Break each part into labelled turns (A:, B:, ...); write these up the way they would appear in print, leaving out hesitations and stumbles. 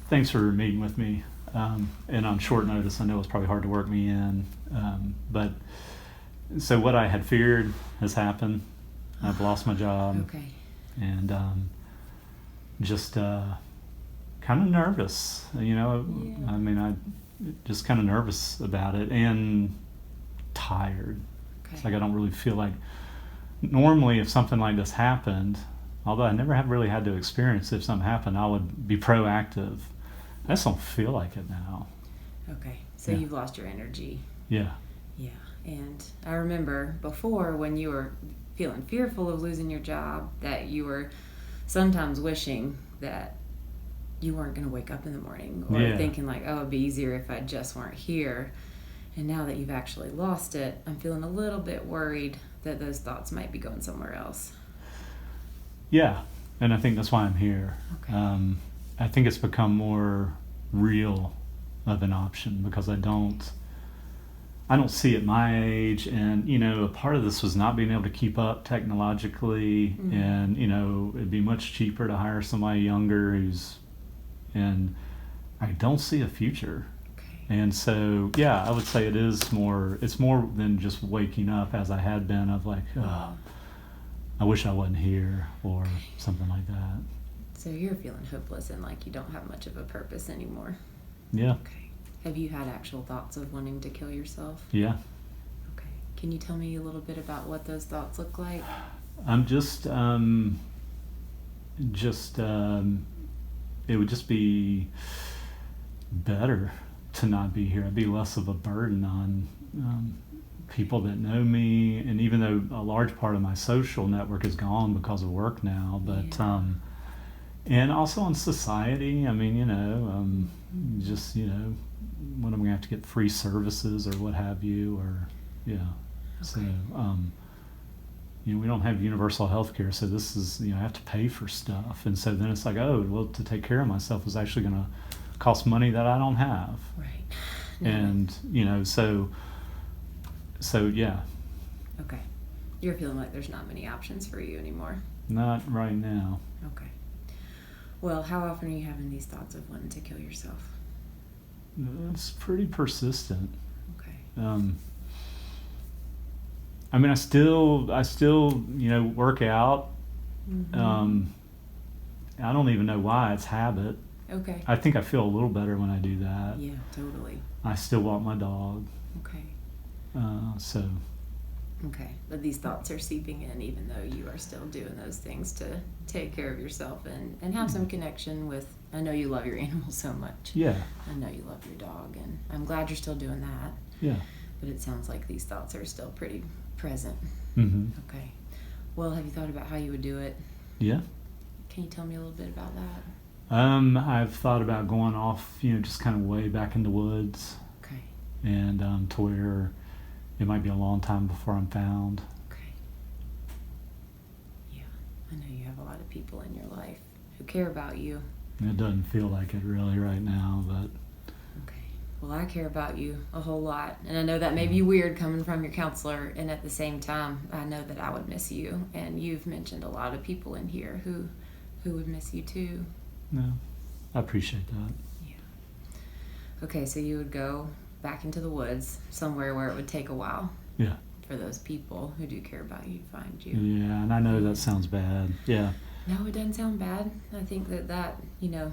A: thanks for meeting with me. And on short notice, I know it's probably hard to work me in. But so what I had feared has happened. I've lost my job.
B: Okay.
A: And just kind of nervous, you know.
B: Yeah.
A: I mean, I just kind of nervous about it and tired.
B: Okay.
A: It's like I don't really feel like, normally if something like this happened, although I never have really had to experience if something happened, I would be proactive. I just don't feel like it now.
B: Okay, so
A: Yeah.
B: you've lost your energy.
A: Yeah.
B: Yeah, and I remember before when you were feeling fearful of losing your job that you were sometimes wishing that you weren't going to wake up in the morning or
A: Yeah.
B: thinking like, oh, it'd be easier if I just weren't here. And now that you've actually lost it, I'm feeling a little bit worried that those thoughts might be going somewhere else.
A: Yeah, and I think that's why I'm here.
B: Okay.
A: I think it's become more real of an option because I don't see at my age, and you know, a part of this was not being able to keep up technologically, and you know, it'd be much cheaper to hire somebody younger and I don't see a future.
B: Okay.
A: And so, yeah, I would say it's more than just waking up as I had been of like, I wish I wasn't here or something like that.
B: So you're feeling hopeless and like you don't have much of a purpose anymore.
A: Yeah.
B: Okay. Have you had actual thoughts of wanting to kill yourself?
A: Yeah.
B: Okay. Can you tell me a little bit about what those thoughts look like?
A: I'm just it would just be better to not be here. I'd be less of a burden on people that know me, and even though a large part of my social network is gone because of work now, but
B: Yeah.
A: And also on society. I mean, you know, just, you know, when I'm gonna have to get free services or what have you, or yeah. So you know, we don't have universal health care, so this is, you know, I have to pay for stuff, and so then it's like, oh well, to take care of myself is actually gonna cost money that I don't have.
B: Right.
A: And you know, so yeah.
B: Okay. You're feeling like there's not many options for you anymore.
A: Not right now.
B: Okay. Well, how often are you having these thoughts of wanting to kill yourself?
A: It's pretty persistent.
B: Okay.
A: I mean, I still, you know, work out. I don't even know why. It's habit.
B: Okay.
A: I think I feel a little better when I do that.
B: Yeah, totally.
A: I still walk my dog.
B: Okay.
A: So.
B: Okay. But these thoughts are seeping in even though you are still doing those things to take care of yourself and have some connection with, I know you love your animals so much.
A: Yeah.
B: I know you love your dog, and I'm glad you're still doing that.
A: Yeah.
B: But it sounds like these thoughts are still pretty present.
A: Mm-hmm.
B: Okay. Well, have you thought about how you would do it?
A: Yeah.
B: Can you tell me a little bit about that?
A: I've thought about going off, you know, just kind of way back in the woods.
B: Okay.
A: And to where it might be a long time before I'm found.
B: Okay. Yeah. I know you have a lot of people in your life who care about you.
A: It doesn't feel like it really right now, but.
B: Okay. Well, I care about you a whole lot. And I know that may be weird coming from your counselor. And at the same time, I know that I would miss you. And you've mentioned a lot of people in here who would miss you too.
A: No, I appreciate that.
B: Yeah. Okay, so you would go back into the woods, somewhere where it would take a while.
A: Yeah.
B: For those people who do care about you to find you.
A: Yeah, and I know that sounds bad. Yeah.
B: No, it doesn't sound bad. I think that you know,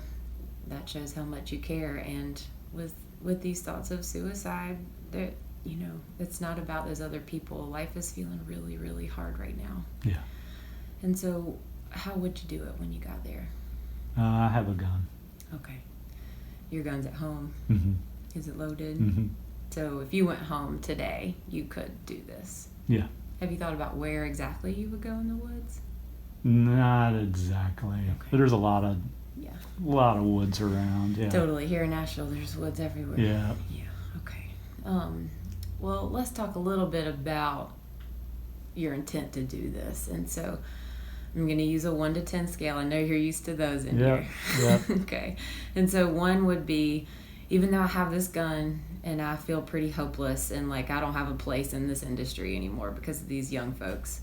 B: that shows how much you care. And with these thoughts of suicide, that, you know, it's not about those other people. Life is feeling really, really hard right now.
A: Yeah.
B: And so, how would you do it when you got there?
A: I have a gun.
B: Okay. Your gun's at home.
A: Mm-hmm.
B: Is it loaded?
A: Mm-hmm.
B: So if you went home today, you could do this.
A: Yeah.
B: Have you thought about where exactly you would go in the woods?
A: Not exactly.
B: Okay.
A: But there's a lot of
B: Yeah.
A: woods around. Yeah.
B: Totally. Here in Nashville, there's woods everywhere.
A: Yeah.
B: Yeah. Okay. Well, let's talk a little bit about your intent to do this. And so I'm going to use a 1 to 10 scale. I know you're used to those in here.
A: Yeah.
B: Okay. And so 1 would be, even though I have this gun and I feel pretty hopeless and like I don't have a place in this industry anymore because of these young folks,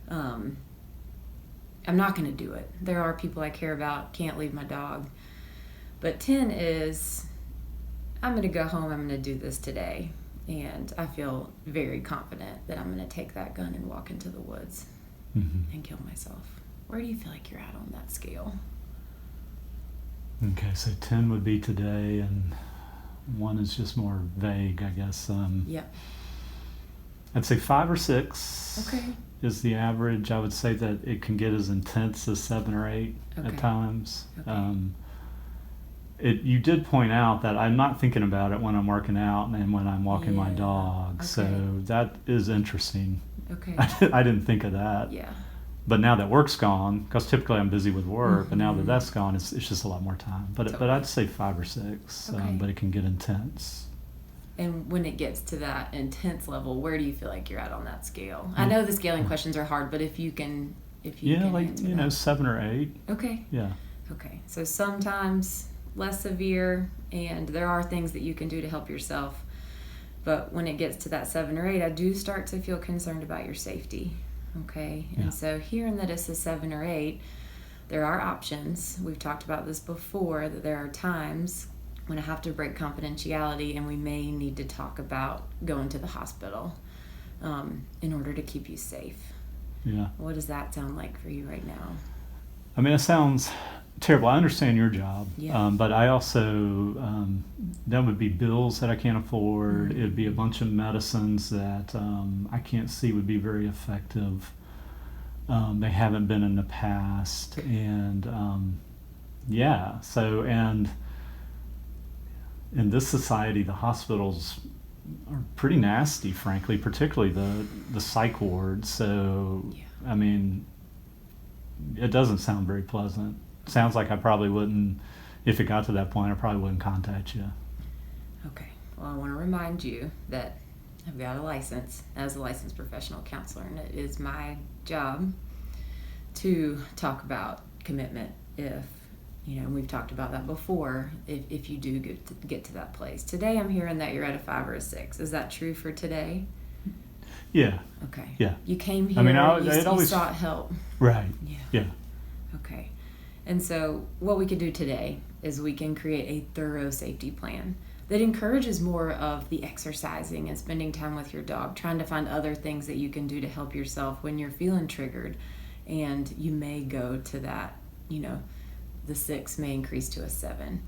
B: I'm not going to do it. There are people I care about, can't leave my dog. But 10 is, I'm going to go home, I'm going to do this today. And I feel very confident that I'm going to take that gun and walk into the woods and kill myself. Where do you feel like you're at on that scale?
A: Okay, so 10 would be today, and 1 is just more vague, I guess.
B: Yep.
A: I'd say 5 or 6
B: Okay.
A: is the average. I would say that it can get as intense as 7 or 8 at times.
B: Okay.
A: You did point out that I'm not thinking about it when I'm working out and when I'm walking my dog.
B: Okay.
A: So that is interesting.
B: Okay.
A: I didn't think of that.
B: Yeah.
A: But now that work's gone, because typically I'm busy with work, and now that that's gone, it's just a lot more time. But I'd say 5 or 6.
B: Okay.
A: But it can get intense.
B: And when it gets to that intense level, where do you feel like you're at on that scale? I know the scaling questions are hard, but if you can
A: like
B: answer that.
A: 7 or 8.
B: Okay.
A: Yeah.
B: Okay. So sometimes less severe, and there are things that you can do to help yourself. But when it gets to that 7 or 8, I do start to feel concerned about your safety. Okay.
A: Yeah.
B: And so hearing that it's a 7 or 8, there are options. We've talked about this before, that there are times when I have to break confidentiality and we may need to talk about going to the hospital in order to keep you safe.
A: Yeah.
B: What does that sound like for you right now?
A: I mean, it sounds terrible. I understand your job,
B: Yeah.
A: but I also, that would be bills that I can't afford. It'd be a bunch of medicines that I can't see would be very effective. They haven't been in the past. And so, and in this society, the hospitals are pretty nasty, frankly, particularly the psych wards. So, I mean, it doesn't sound very pleasant. Sounds like I probably wouldn't, if it got to that point, I probably wouldn't contact you.
B: Okay. Well, I want to remind you that I've got a license as a licensed professional counselor, and it is my job to talk about commitment if, and we've talked about that before, if you do get to that place. Today I'm hearing that you're at a 5 or a 6. Is that true for today?
A: Yeah.
B: Okay.
A: Yeah.
B: You came here,
A: I mean,
B: you sought help.
A: Right.
B: Yeah. Okay. And so what we could do today is we can create a thorough safety plan that encourages more of the exercising and spending time with your dog, trying to find other things that you can do to help yourself when you're feeling triggered. And you may go to that, the 6 may increase to a 7.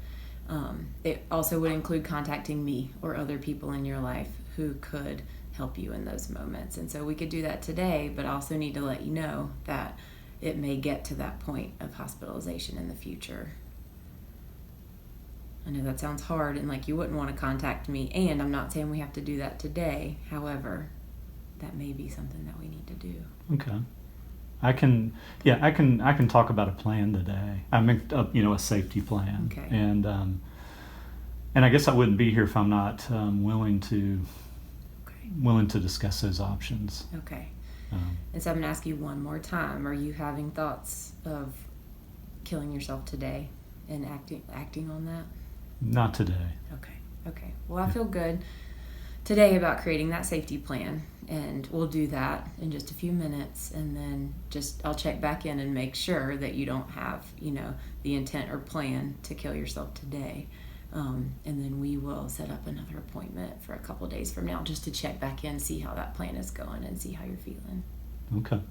B: It also would include contacting me or other people in your life who could help you in those moments. And so we could do that today, but also need to let you know that it may get to that point of hospitalization in the future. I know that sounds hard and like you wouldn't want to contact me, and I'm not saying we have to do that today. However, that may be something that we need to do.
A: Okay. I can talk about a plan today. I mean, a safety plan.
B: Okay.
A: And I guess I wouldn't be here if I'm not willing to discuss those options.
B: Okay. And so I'm going to ask you one more time. Are you having thoughts of killing yourself today and acting on that?
A: Not today.
B: Okay. Well, I feel good today about creating that safety plan, and we'll do that in just a few minutes, and then I'll check back in and make sure that you don't have, the intent or plan to kill yourself today. And then we will set up another appointment for a couple days from now just to check back in, see how that plan is going, and see how you're feeling.
A: Okay.